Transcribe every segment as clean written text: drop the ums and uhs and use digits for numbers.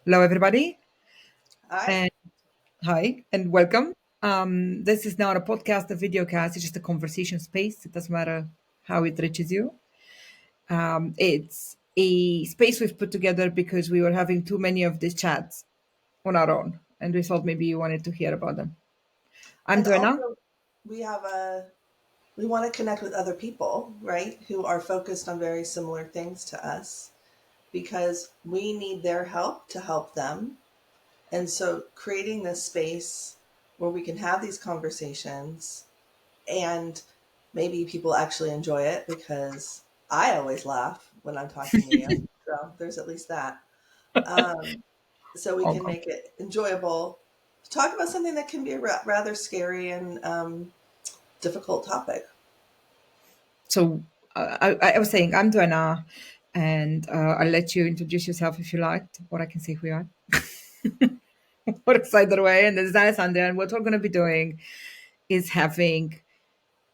Hello, everybody, Hi. and hi, and welcome. This is not a podcast, a video cast. It's just a conversation space. It doesn't matter how it reaches you. It's a space we've put together because we were having too many of these chats on our own, and we thought maybe you wanted to hear about them. I'm And Duena. also we have a we want to connect with other people, right, who are focused on very similar things to us because we need their help to help them. And so creating this space where we can have these conversations and maybe people actually enjoy it because I always laugh when I'm talking to you. So there's at least that. Um, so we Oh, can God. make it enjoyable. Talk about something that can be a rather scary and difficult topic. So I was saying I'm Duena, and I'll let you introduce yourself if you like, or I can say who you are. Works either way. And this is Alessandria, and what we're going to be doing is having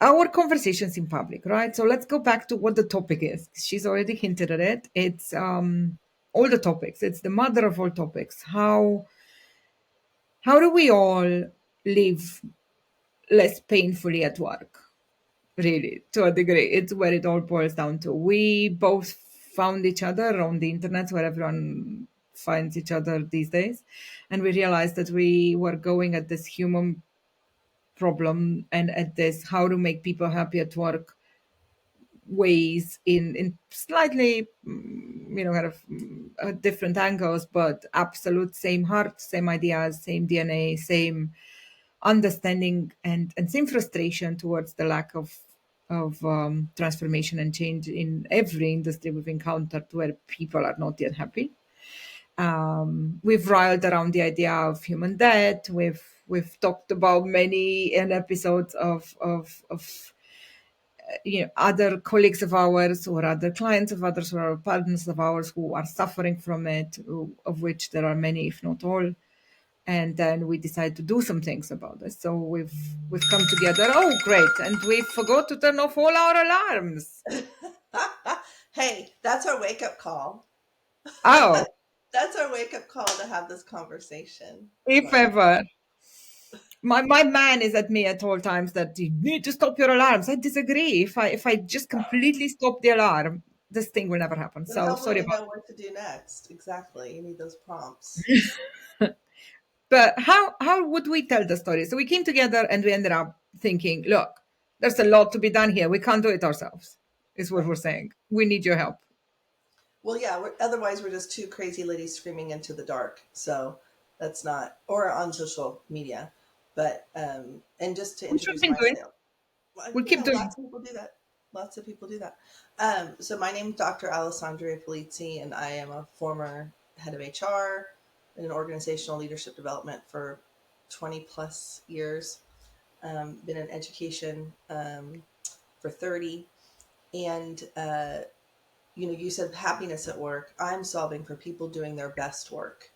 our conversations in public, right? So let's go back to what the topic is. She's already hinted at it. It's all the topics. It's the mother of all topics. How do we all live less painfully at work? Really, to a degree, it's where it all boils down to. We both found each other on the internet, where everyone finds each other these days, and we realized that we were going at this human problem and at this how to make people happy at work ways in slightly kind of different angles, but absolute same heart, same ideas, same DNA, same understanding, and same frustration towards the lack of transformation and change in every industry we've encountered where people are not yet happy. We've riled around the idea of human debt. We've talked about many an episodes of other colleagues of ours or other clients of others or partners of ours who are suffering from it, of which there are many, if not all. And then we decide to do some things about this. So we've come together. Oh, great! And we forgot to turn off all our alarms. Hey, that's our wake up call. Oh, That's our wake up call to have this conversation. if Right. ever. My man is at me at all times that you need to stop your alarms. I disagree. If I just completely stop the alarm, this thing will never happen. And So how will sorry you about know what to do next? Exactly. You need those prompts. it. But how would we tell the story? So we came together and we ended up thinking, look, there's a lot to be done here. We can't do it ourselves. Is what Right. we're saying. We need your help. Well, yeah, otherwise we're just two crazy ladies screaming into the dark. So that's not, or on social media. But, and just to Which we've introduce been doing. myself, well, We'll keep doing. lots of people do that. Lots of people do that. So my name is Dr. Alessandria Polizzi, and I am a former head of HR and in organizational leadership development for 20 plus years. Been in education for 30. And, you said happiness at work. I'm solving for people doing their best work,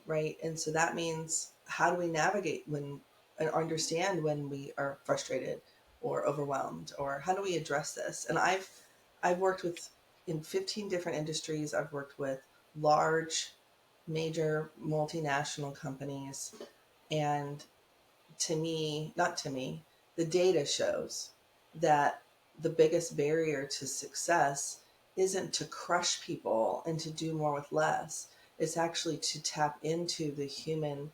right? And so that means how do we navigate when and understand when we are frustrated or overwhelmed, or how do we address this? And I've worked with in 15 different industries. I've worked with large, major multinational companies, and not to me, the data shows that the biggest barrier to success isn't to crush people and to do more with less. It's actually to tap into the human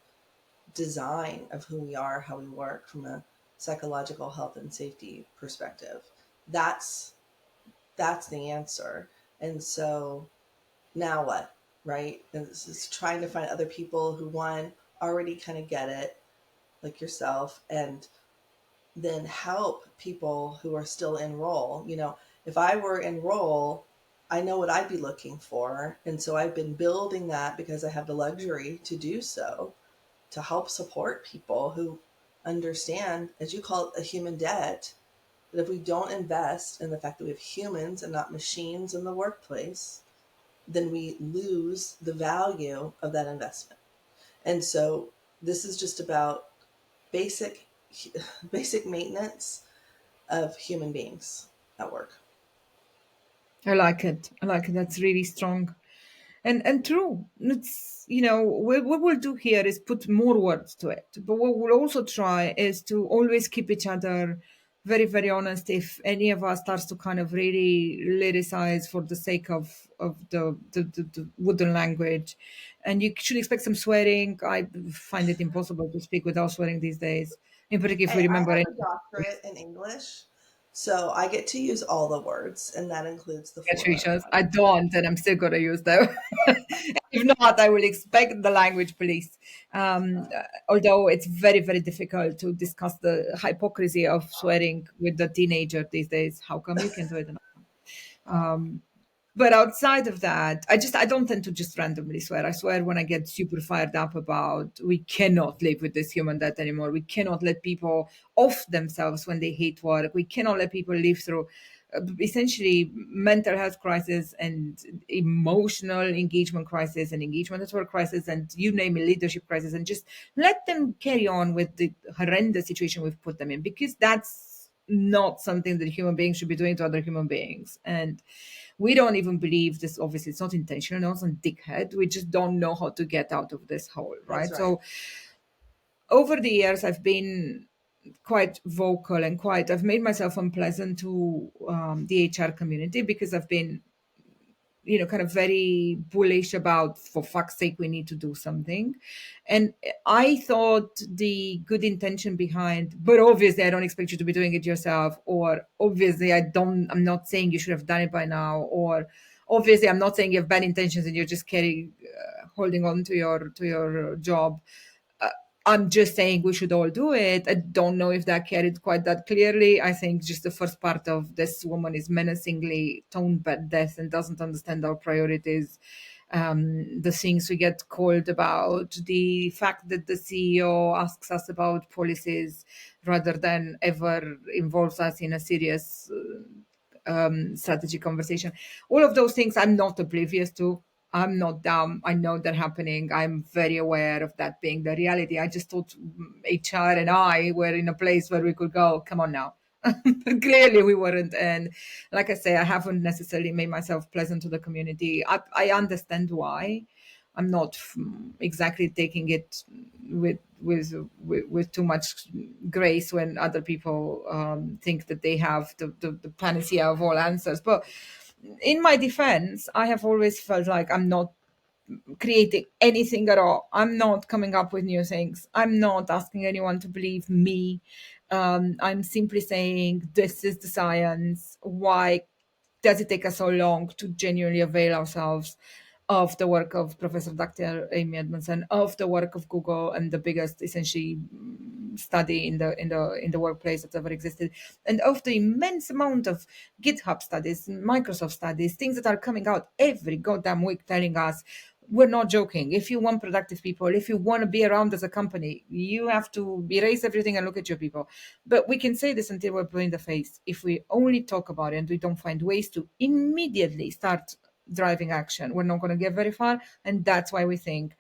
design of who we are, how we work from a psychological health and safety perspective. That's that's the answer. And so now what, right? And this is trying to find other people who one already kind of get it, like yourself, and then help people who are still in role. If I were in role, I know what I'd be looking for. And so I've been building that because I have the luxury to do so, to help support people who understand, as you call it, a human debt, that if we don't invest in the fact that we have humans and not machines in the workplace, then we lose the value of that investment. And so this is just about basic basic maintenance of human beings at work. I like it. I like it. That's really strong. And true, it's, what we'll do here is put more words to it, but what we'll also try is to always keep each other very, very honest. If any of us starts to kind of really lyricize for the sake of the wooden language, and you should expect some swearing. I find it impossible to speak without swearing these days, in particular if Hey, we I remember have any. a doctorate in English, so I get to use all the words, and that includes the four letter Situations. I ones. don't, and I'm still going to use them. If not, I will expect the language police. Although it's very, very difficult to discuss the hypocrisy of swearing with the teenager these days. How come you can do it? But outside of that, I don't tend to just randomly swear. I swear when I get super fired up about we cannot live with this human debt anymore. We cannot let people off themselves when they hate work. We cannot let people live through essentially mental health crisis and emotional engagement crisis and engagement at work crisis and you name it, leadership crisis, and just let them carry on with the horrendous situation we've put them in, because that's not something that human beings should be doing to other human beings. And we don't even believe this. Obviously it's not intentional, no, it's not dickhead. We just don't know how to get out of this hole, That's right? right. So over the years I've been quite vocal and quite I've made myself unpleasant to the HR community, because I've been kind of very bullish about, for fuck's sake, we need to do something. And I thought the good intention behind, but obviously I don't expect you to be doing it yourself, or obviously I'm not saying you should have done it by now, or obviously I'm not saying you have bad intentions and you're just holding on to your job. uh, I'm just saying we should all do it. I don't know if that carried quite that clearly. I think just the first part of this woman is menacingly toned bad death and doesn't understand our priorities. The things we get called about, the fact that the CEO asks us about policies rather than ever involves us in a serious strategy conversation. All of those things I'm not oblivious to. I'm not dumb. I know they're happening. I'm very aware of that being the reality. I just thought HR and I were in a place where we could go, come on now. But clearly we weren't. And like I say, I haven't necessarily made myself pleasant to the community. I understand why. I'm not exactly taking it with too much grace when other people think that they have the panacea of all answers. But in my defense, I have always felt like I'm not creating anything at all. I'm not coming up with new things. I'm not asking anyone to believe me. I'm simply saying this is the science. Why does it take us so long to genuinely avail ourselves of the work of Professor Dr. Amy Edmondson, of the work of Google and the biggest essentially study in the workplace that's ever existed, and of the immense amount of GitHub studies, Microsoft studies, things that are coming out every goddamn week telling us we're not joking. If you want productive people, if you want to be around as a company, you have to erase everything and look at your people. But we can say this until we're blue in the face. If we only talk about it and we don't find ways to immediately start driving action, we're not going to get very far. And that's why we think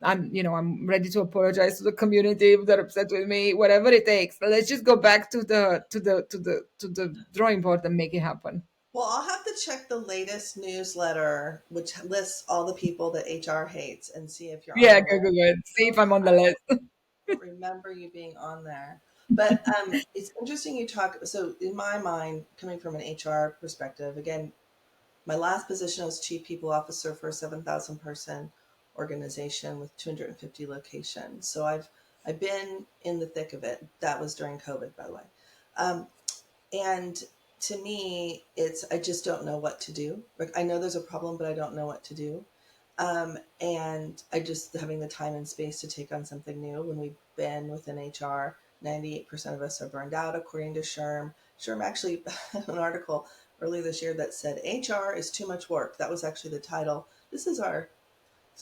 I'm ready to apologize to the community if they're upset with me, whatever it takes. Let's just go back to the drawing board and make it happen. Well, I'll have to check the latest newsletter, which lists all the people that HR hates, and see if you're on Yeah, the go, list. go, go. See if I'm on the list. I don't remember you being on there. But it's interesting you talk. So, in my mind, coming from an HR perspective, again, my last position was chief people officer for a 7,000 person organization with 250 locations. So I've been in the thick of it. That was during COVID, by the way. Um, and to me, it's I just don't know what to do. Like I know there's a problem, but I don't know what to do. And I just having the time and space to take on something new. When we've been within HR, 98% of us are burned out, according to SHRM. SHRM actually had an article earlier this year that said HR is too much work. That was actually the title. This is our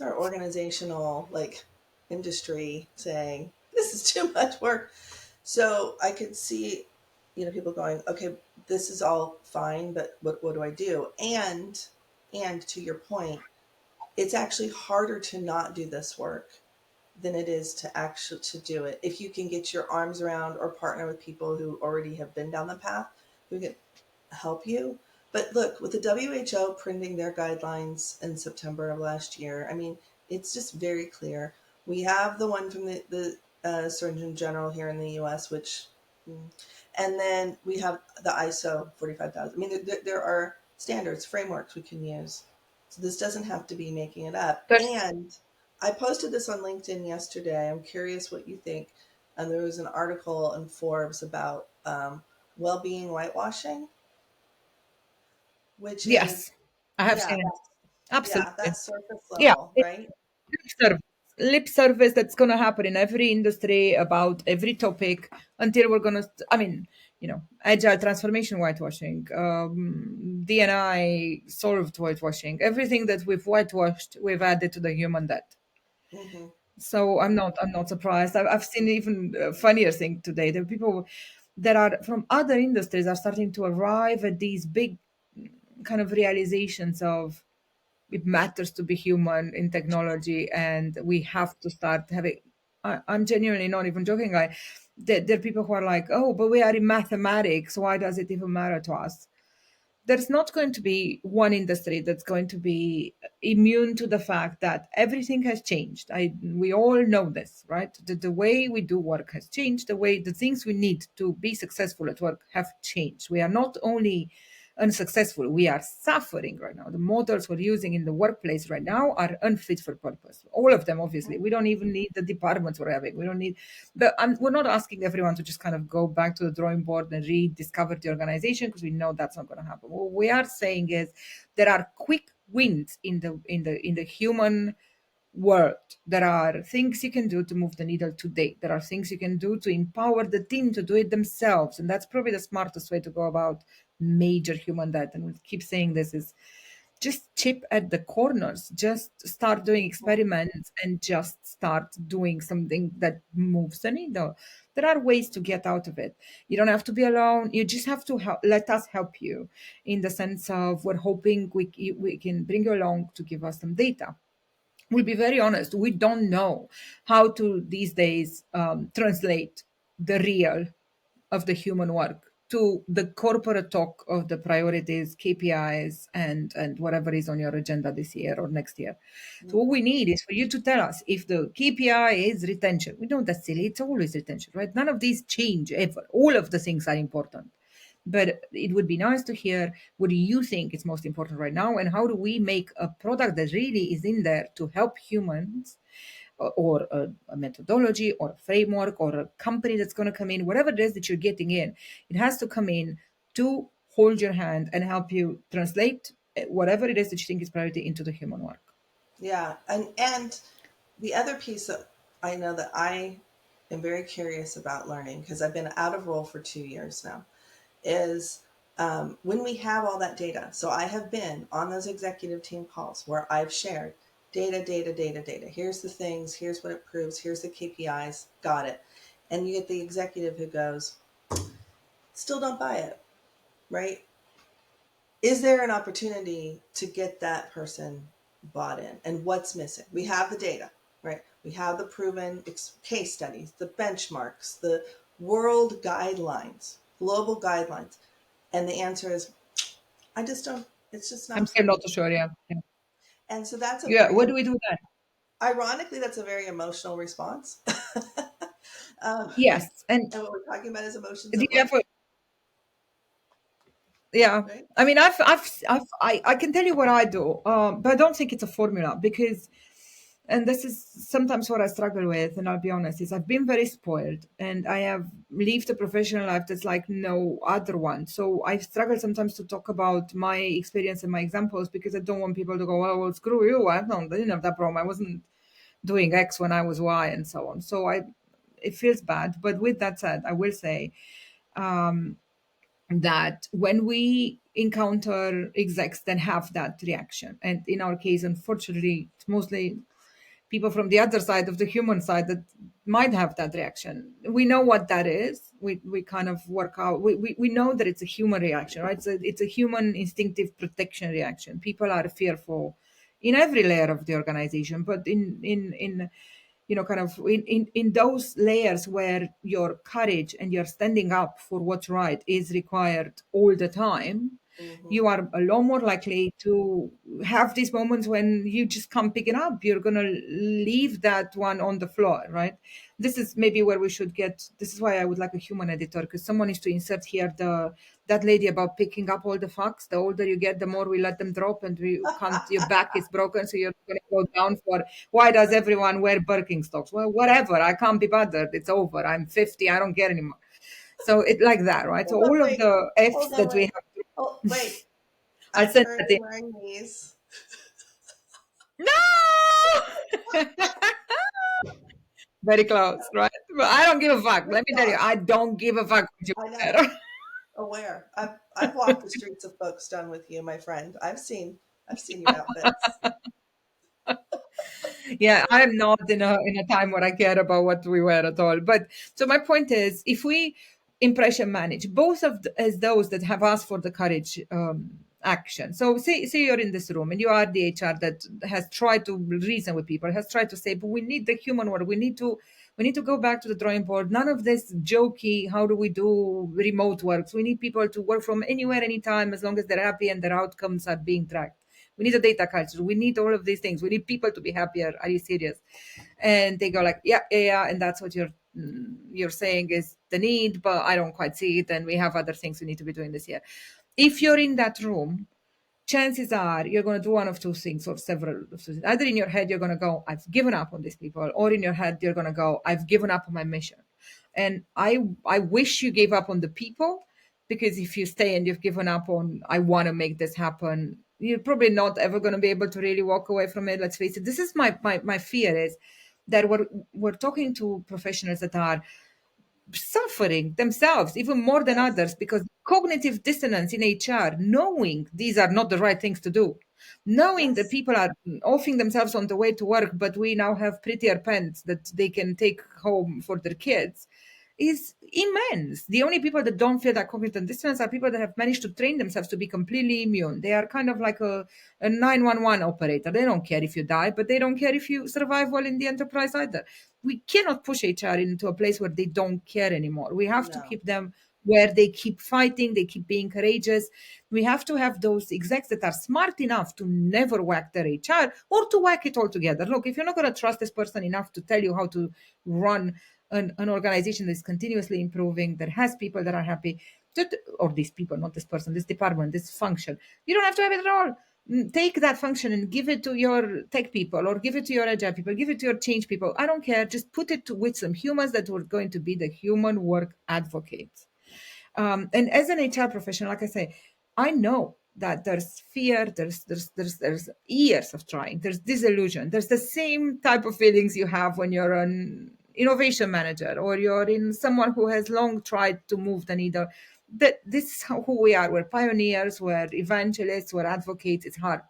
organizational industry saying this is too much work. So I could see, people going, okay, this is all fine, but what do I do? And to your point, it's actually harder to not do this work than it is to actually to do it. If you can get your arms around or partner with people who already have been down the path, who can help you. But look, with the WHO printing their guidelines in September of last year, I mean, it's just very clear. We have the one from the Surgeon General here in the US, which, and then we have the ISO 45000. I mean, there are standards, frameworks we can use. So this doesn't have to be making it up. There's And I posted this on LinkedIn yesterday. I'm curious what you think. And there was an article in Forbes about well being whitewashing, which is, Yes, I have yeah, seen it. yeah, Absolutely. that's surface Yeah, level, it's right? lip service. Lip service that's going to happen in every industry about every topic until we're going to, I mean, agile transformation whitewashing, DNI solved whitewashing, everything that we've whitewashed, we've added to the human debt. Hmm. So I'm not surprised. I've seen even funnier thing today. There are people that are from other industries are starting to arrive at these big kind of realizations of it matters to be human in technology, and we have to start having. I'm genuinely not even joking. There are people who are like, oh, but we are in mathematics. Why does it even matter to us? There's not going to be one industry that's going to be immune to the fact that everything has changed. We all know this, right? The way we do work has changed. The things we need to be successful at work have changed. We are not only unsuccessful, we are suffering right now. The models we're using in the workplace right now are unfit for purpose. All of them, obviously. We don't even need the departments we're having. We don't need, but we're not asking everyone to just kind of go back to the drawing board and rediscover the organization, because we know that's not going to happen. What we are saying is there are quick wins in the human world. There are things you can do to move the needle today. There are things you can do to empower the team to do it themselves. And that's probably the smartest way to go about major human debt. And we'll keep saying this is just chip at the corners, just start doing experiments and just start doing something that moves the needle. There are ways to get out of it. You don't have to be alone. You just have to let us help you, in the sense of we're hoping we can bring you along to give us some data. We'll be very honest, we don't know how to these days translate the real of the human work to the corporate talk of the priorities, KPIs, and whatever is on your agenda this year or next year. So what we need is for you to tell us if the KPI is retention. We know that's silly. It's always retention, right? None of these change ever. All of the things are important. But it would be nice to hear what do you think is most important right now, and how do we make a product that really is in there to help humans, or a methodology or a framework or a company that's going to come in, whatever it is that you're getting in, it has to come in to hold your hand and help you translate whatever it is that you think is priority into the human work. Yeah, and the other piece that I know that I am very curious about learning, because I've been out of role for 2 years now, is when we have all that data. So I have been on those executive team calls where I've shared data, data, data, data. Here's the things, here's what it proves, here's the KPIs, got it. And you get the executive who goes, still don't buy it, right? Is there an opportunity to get that person bought in? And what's missing? We have the data, right? We have the proven case studies, the benchmarks, the world guidelines, global guidelines. And the answer is, I just don't, it's just I'm not for still not me. too sure. Yeah. Yeah. And so that's a Yeah. very, What do we do then? ironically, that's a very emotional response. And Yes. And what we're talking about is emotions do at you have work, yeah. right? I mean, I can tell you what I do, but I don't think it's a formula, because, and this is sometimes what I struggle with, and I'll be honest, is I've been very spoiled and I have lived a professional life that's like no other one. So I struggle sometimes to talk about my experience and my examples, because I don't want people to go, oh, well, screw you. I didn't have that problem. I wasn't doing X when I was Y, and so on. It feels bad. But with that said, I will say, that when we encounter execs that have that reaction, and in our case, unfortunately, it's mostly people from the other side of the human side that might have that reaction. We know what that is. We kind of work out. We know that it's a human reaction, right? It's a human instinctive protection reaction. People are fearful in every layer of the organization, but in kind of in those layers where your courage and your standing up for what's right is required all the time, Mm-hmm. You are a lot more likely to have these moments when you just can't pick it up. You're going to leave that one on the floor, right? This is maybe where we should get. This is why I would like a human editor, because someone needs to insert here the that lady about picking up all the facts. The older you get, the more we let them drop, and we can't. Your back is broken, so you're going to go down for why does everyone wear Birkenstocks? Well, whatever. I can't be bothered. It's over. I'm 50. I don't care anymore. So it like that, right? So Hold on, all of wait. the F's Hold on, that we wait. have, Oh, wait. I'll I'm send that currently in. wearing these. No! Very close, right? But I don't give a fuck. Good Let me tell you, job. I don't give a fuck what you I know. wear. Aware. I've walked the streets of Folkestone with you, my friend. I've seen your outfits. Yeah, I am not in a time where I care about what we wear at all. But so my point is, if we impression manage both of as those that have asked for the courage action. So say you're in this room and you are the HR that has tried to reason with people, has tried to say, but we need the human work. We need to go back to the drawing board. None of this jokey, how do we do remote works? We need people to work from anywhere, anytime, as long as they're happy and their outcomes are being tracked. We need a data culture. We need all of these things. We need people to be happier. Are you serious? And they go like, yeah, yeah, yeah. And that's what you're saying is the need, but I don't quite see it. And we have other things we need to be doing this year. If you're in that room, chances are you're going to do one of two things or several of things. Either in your head you're going to go, I've given up on these people, or in your head you're going to go, I've given up on my mission. And I wish you gave up on the people, because if you stay and you've given up on, I want to make this happen, you're probably not ever going to be able to really walk away from it. Let's face it. This is my fear is that we're talking to professionals that are suffering themselves even more than Yes. others, because cognitive dissonance in HR, knowing these are not the right things to do, knowing that Yes. people are offing themselves on the way to work, but we now have prettier pants that they can take home for their kids, is immense. The only people that don't feel that cognitive dissonance are people that have managed to train themselves to be completely immune. They are kind of like a 911 operator. They don't care if you die, but they don't care if you survive well in the enterprise either. We cannot push HR into a place where they don't care anymore. We have to No. keep them where they keep fighting, they keep being courageous. We have to have those execs that are smart enough to never whack their HR or to whack it all together. Look, if you're not going to trust this person enough to tell you how to run an organization that's continuously improving, that has people that are happy, or these people, not this person, this department, this function, you don't have to have it at all. Take that function and give it to your tech people, or give it to your agile people, give it to your change people. I don't care. Just put it with some humans that were going to be the human work advocates. And as an HR professional, like I say, I know that there's fear, there's years of trying, there's disillusion, there's the same type of feelings you have when you're an innovation manager or you're in someone who has long tried to move the needle. That this is who we are. We're pioneers, we're evangelists, we're advocates. It's hard.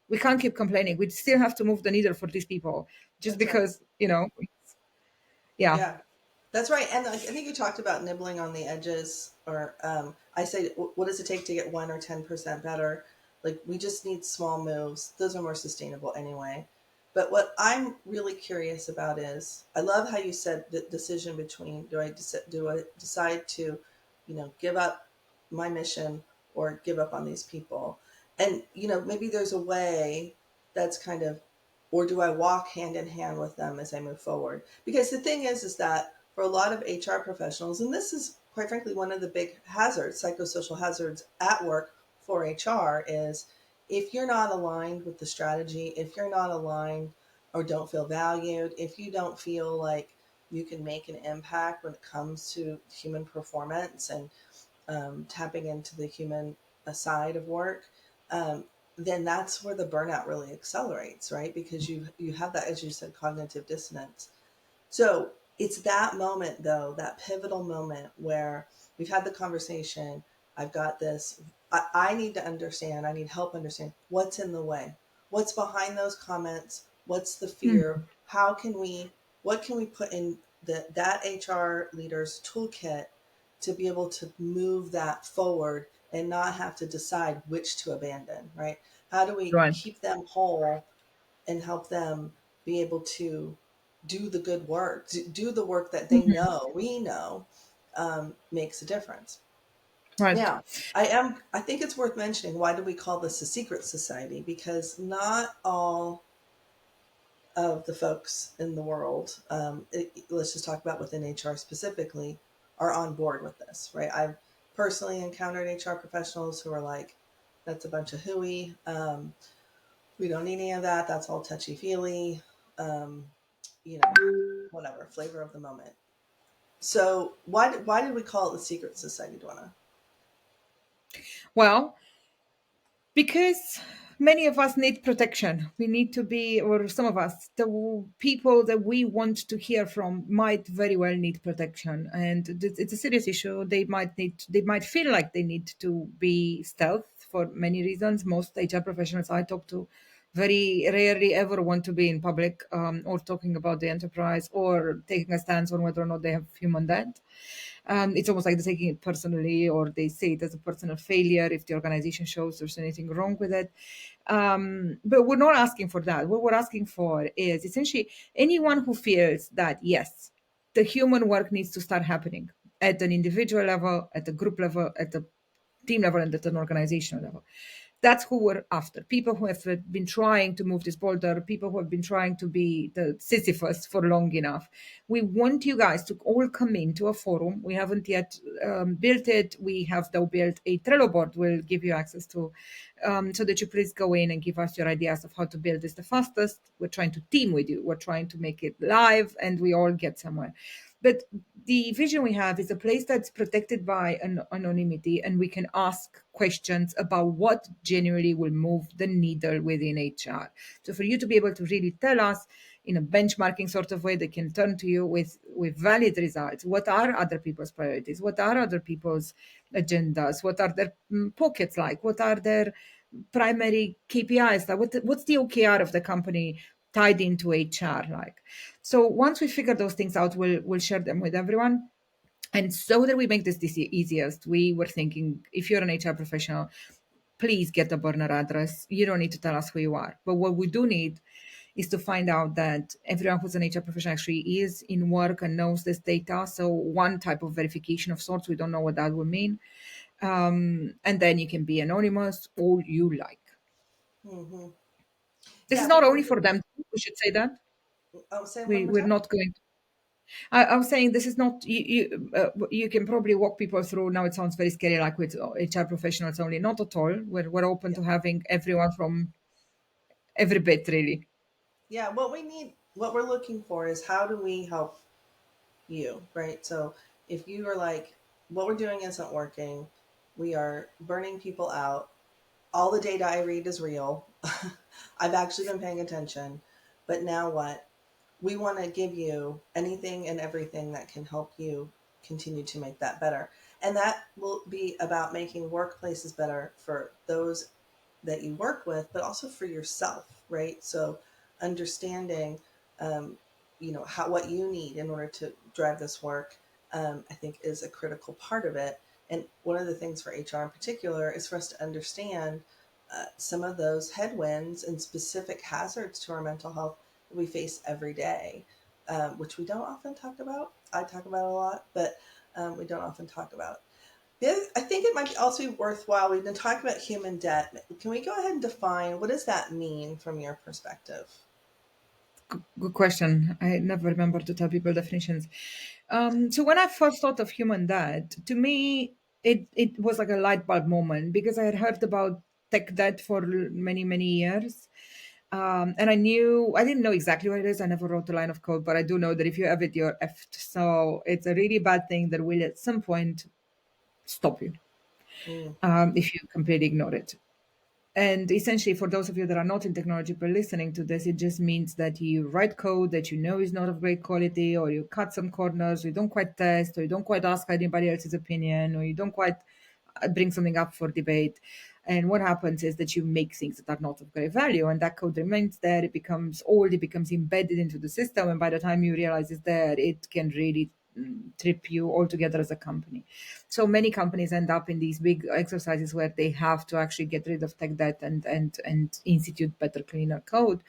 We can't keep complaining. We still have to move the needle for these people, just That's right. because, yeah. Yeah. That's right. And I think you talked about nibbling on the edges, or I say, what does it take to get 1 or 10% better? Like, we just need small moves. Those are more sustainable anyway. But what I'm really curious about is, I love how you said the decision between, do I decide to, give up my mission or give up on these people? And, maybe there's a way that's kind of, or do I walk hand in hand with them as I move forward? Because the thing is that for a lot of HR professionals, and this is quite frankly one of the big hazards, psychosocial hazards at work for HR, is if you're not aligned with the strategy, if you're not aligned or don't feel valued, if you don't feel like you can make an impact when it comes to human performance and tapping into the human side of work, then that's where the burnout really accelerates, right? Because you have that, as you said, cognitive dissonance. So it's that moment, though, that pivotal moment where we've had the conversation. I've got this. I need to understand. I need help understand what's in the way. What's behind those comments? What's the fear? Mm, How can we? What can we put in that HR leader's toolkit to be able to move that forward and not have to decide which to abandon? Right? How do we right. keep them whole and help them be able to do the good work, do the work that they Mhm. know, we know, makes a difference. Right. Now, I think it's worth mentioning, why do we call this a secret society? Because not all of the folks in the world, let's just talk about within HR specifically, are on board with this, right? I've personally encountered HR professionals who are like, that's a bunch of hooey. We don't need any of that. That's all touchy feely. Um, whatever, flavor of the moment. So why did we call it the secret society, Donna? Well, because many of us need protection. We need to be, or some of us, the people that we want to hear from might very well need protection, and it's a serious issue. They might feel like they need to be stealth for many reasons. Most HR professionals I talk to very rarely ever want to be in public, or talking about the enterprise or taking a stance on whether or not they have human debt. It's almost like they're taking it personally, or they say it as a personal failure if the organization shows there's anything wrong with it. But we're not asking for that. What we're asking for is essentially anyone who feels that, yes, the human work needs to start happening at an individual level, at a group level, at a team level, and at an organizational level. That's who we're after. People who have been trying to move this boulder, people who have been trying to be the Sisyphus for long enough. We want you guys to all come into a forum. We haven't yet built it. We have though built a Trello board we'll give you access to, so that you please go in and give us your ideas of how to build this the fastest. We're trying to team with you. We're trying to make it live and we all get somewhere. But the vision we have is a place that's protected by an anonymity, and we can ask questions about what genuinely will move the needle within HR. So for you to be able to really tell us in a benchmarking sort of way, they can turn to you with valid results. What are other people's priorities? What are other people's agendas? What are their pockets like? What are their primary KPIs? Like what's the OKR of the company tied into HR like? So once we figure those things out, we'll share them with everyone. And so that we make this easiest, we were thinking if you're an HR professional, please get a burner address. You don't need to tell us who you are. But what we do need is to find out that everyone who's an HR professional actually is in work and knows this data. So one type of verification of sorts, we don't know what that will mean. And then you can be anonymous all you like. Hmm. This is Yeah, not because only for them. We should say that. say it one more We're time. not going. I was saying this is not you can probably walk people through. Now it sounds very scary, like with HR professionals only. Not at all. We're open Yeah. to having everyone from every bit, really. Yeah, what we're looking for is how do we help you, right? So if you are like, what we're doing isn't working, we are burning people out, all the data I read is real. I've actually been paying attention, but now what? We want to give you anything and everything that can help you continue to make that better. And that will be about making workplaces better for those that you work with, but also for yourself, right? So understanding, um, how what you need in order to drive this work, I think is a critical part of it. And one of the things for HR in particular is for us to understand some of those headwinds and specific hazards to our mental health that we face every day, which we don't often talk about. I talk about it a lot, but we don't often talk about. I think it might also be worthwhile. We've been talking about human debt. Can we go ahead and define what does that mean from your perspective? Good question. I never remember to tell people definitions. So when I first thought of human debt, to me, it was like a light bulb moment because I had heard about tech debt for many years. And I didn't know exactly what it is. I never wrote a line of code, but I do know that if you have it, you're effed. So it's a really bad thing that will at some point stop you Mm, if you completely ignore it. And essentially, for those of you that are not in technology but listening to this, it just means that you write code that you know is not of great quality, or you cut some corners, or you don't quite test, or you don't quite ask anybody else's opinion, or you don't quite bring something up for debate. And what happens is that you make things that are not of great value, and that code remains there. It becomes old, it becomes embedded into the system, and by the time you realize it's there, it can really trip you altogether as a company. So many companies end up in these big exercises where they have to actually get rid of tech debt and institute better, cleaner code.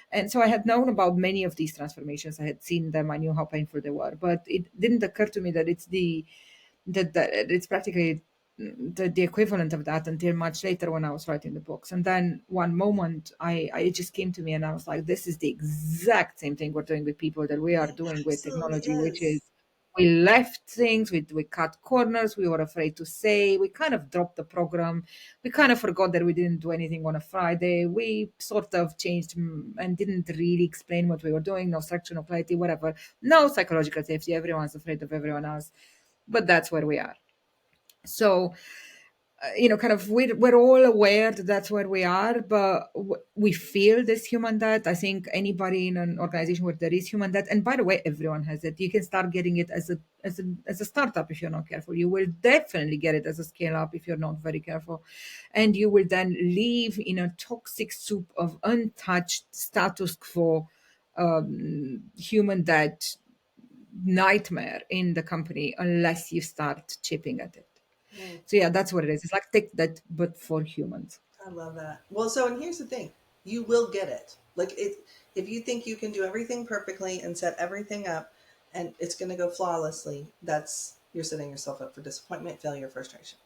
And so I had known about many of these transformations. I had seen them. I knew how painful they were, but it didn't occur to me that it's practically the equivalent of that until much later when I was writing the books. And then one moment, it just came to me, and I was like, "This is the exact same thing we're doing with people that we are It doing with absolutely technology, which is is. we left things, we cut corners, we were afraid to say, we kind of dropped the program, we kind of forgot that we didn't do anything on a Friday, we sort of changed and didn't really explain what we were doing, no structure, no clarity, whatever, no psychological safety. Everyone's afraid of everyone else, but that's where we are." So kind of we're all aware that that's where we are, but we feel this human debt. I think anybody in an organization where there is human debt, and by the way, everyone has it. You can start getting it as a startup if you're not careful. You will definitely get it as a scale up if you're not very careful, and you will then live in a toxic soup of untouched status quo human debt nightmare in the company unless you start chipping at it. Mm, So yeah, that's what it is. It's like take that, but for humans. I love that. Well, so and here's the thing: you will get it. Like it, if you think you can do everything perfectly and set everything up, and it's going to go flawlessly, that's you're setting yourself up for disappointment, failure, frustration.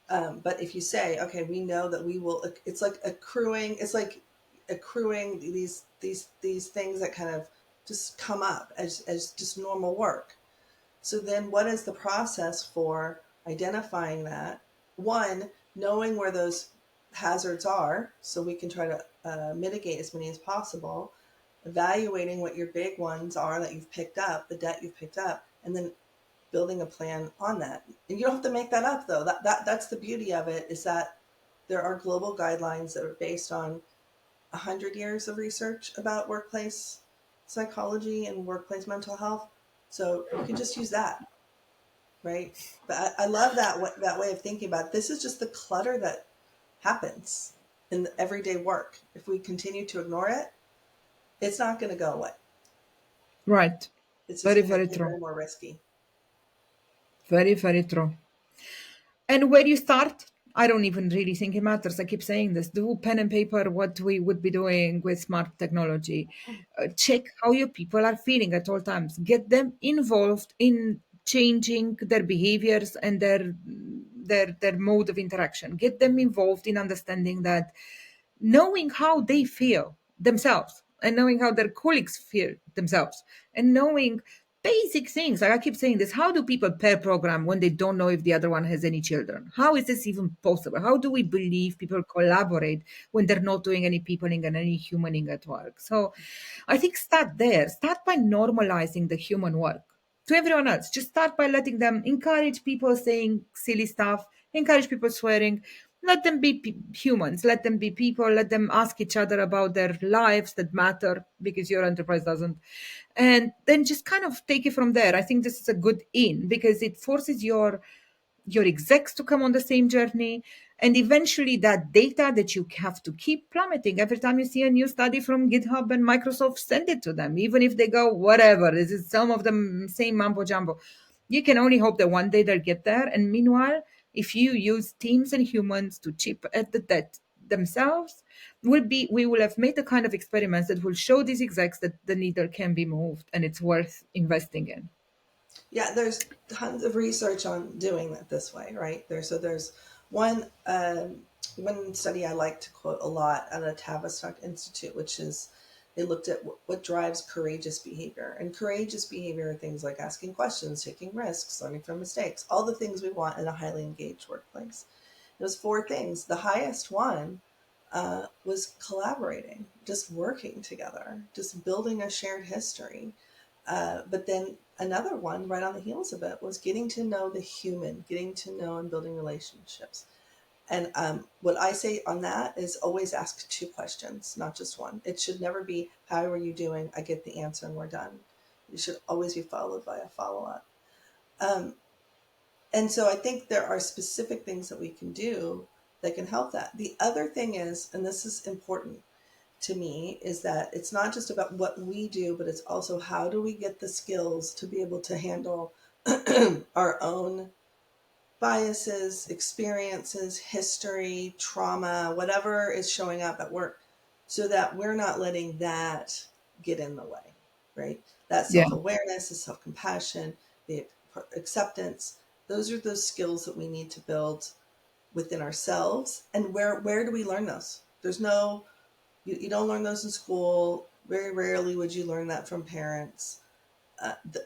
But if you say, okay, we know that we will, it's like accruing. It's like accruing these things that kind of just come up as just normal work. So then what is the process for identifying that? One, knowing where those hazards are so we can try to mitigate as many as possible, evaluating what your big ones are that you've picked up, the debt you've picked up, and then building a plan on that. And you don't have to make that up though. That's the beauty of it, is that there are global guidelines that are based on 100 years of research about workplace psychology and workplace mental health. So you can just use that, right? But I love that way of thinking about it. This is just the clutter that happens in the everyday work. If we continue to ignore it, it's not going to go away. Right. It's just Very, going to very get true. way more risky. Very, very true. And where you start, I don't even really think it matters. I keep saying this. Do pen and paper what we would be doing with smart technology. Check how your people are feeling at all times. Get them involved in changing their behaviors and their mode of interaction. Get them involved in understanding that knowing how they feel themselves and knowing how their colleagues feel themselves and knowing basic things. Like I keep saying this, how do people pair program when they don't know if the other one has any children? How is this even possible? How do we believe people collaborate when they're not doing any peopling and any humaning at work? So I think start there. Start by normalizing the human work to everyone else. Just start by letting them encourage people saying silly stuff, encourage people swearing. Let them be humans. Let them be people. Let them ask each other about their lives that matter because your enterprise doesn't. And then just kind of take it from there. I think this is a good in because it forces your execs to come on the same journey. And eventually, that data that you have to keep plummeting every time you see a new study from GitHub and Microsoft, send it to them, even if they go, whatever, this is some of them same mambo jumbo. You can only hope that one day they'll get there. And meanwhile, if you use teams and humans to chip at the debt themselves, we will have made the kind of experiments that will show these execs that the needle can be moved and it's worth investing in. Yeah, there's tons of research on doing it this way, right? There's one one study I like to quote a lot out of Tavistock Institute, which is they looked at what drives courageous behavior, and courageous behavior are things like asking questions, taking risks, learning from mistakes, all the things we want in a highly engaged workplace. It was four things. The highest one was collaborating, just working together, just building a shared history. But then another one right on the heels of it was getting to know the human, getting to know and building relationships. And what I say on that is always ask two questions, not just one. It should never be, how are you doing? I get the answer and we're done. It should always be followed by a follow up. Um, and so I think there are specific things that we can do that can help that. The other thing is, and this is important to me, is that it's not just about what we do, but it's also how do we get the skills to be able to handle our own biases, experiences, history, trauma, whatever is showing up at work, so that we're not letting that get in the way, right? That Yeah. self awareness, the self compassion, the acceptance, Those are those skills that we need to build within ourselves. And where do we learn those? There's no, you don't learn those in school. Very rarely would you learn that from parents.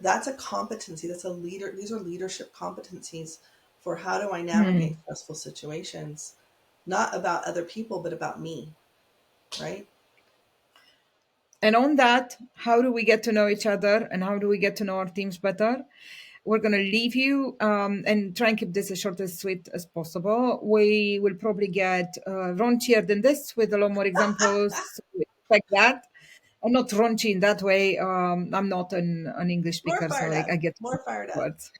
That's a competency. That's a leader. These are leadership competencies for how do I Hmm. navigate stressful situations, not about other people, but about me, right? And on that, how do we get to know each other and how do we get to know our teams better? We're going to leave you and try and keep this as short as sweet as possible. We will probably get raunchier than this with a lot more examples. We expect that. And not raunchy in that way. I'm not an English More speaker, so fired I up. get More fired up. words.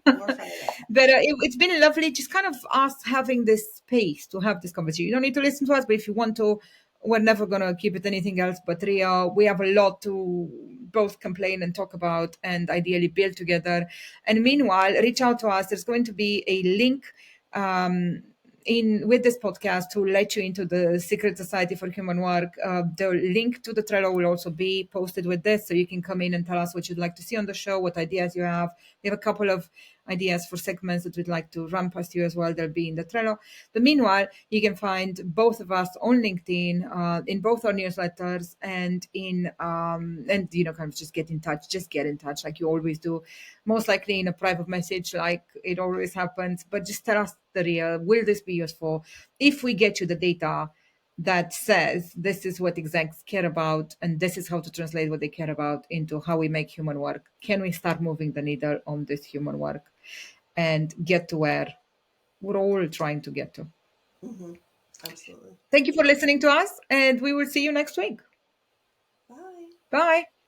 More fired up. But it's been lovely, just kind of us having this space to have this conversation. You don't need to listen to us, but if you want to, we're never going to keep it anything else but real. We have a lot to both complain and talk about and ideally build together. And meanwhile, reach out to us. There's going to be a link um, in with this podcast to let you into the Secret Society for Human Work. The link to the Trello will also be posted with this, so you can come in and tell us what you'd like to see on the show, what ideas you have. We have a couple of ideas for segments that we'd like to run past you as well. They'll be in the Trello. But meanwhile, you can find both of us on LinkedIn, in both our newsletters, and kind of just get in touch. Just get in touch like you always do. Most likely in a private message, like it always happens. But just tell us the real. Will this be useful? If we get you the data that says this is what execs care about and this is how to translate what they care about into how we make human work, can we start moving the needle on this human work and get to where we're all trying to get to? Hmm. Absolutely. Thank you for listening to us, and we will see you next week. Bye. Bye.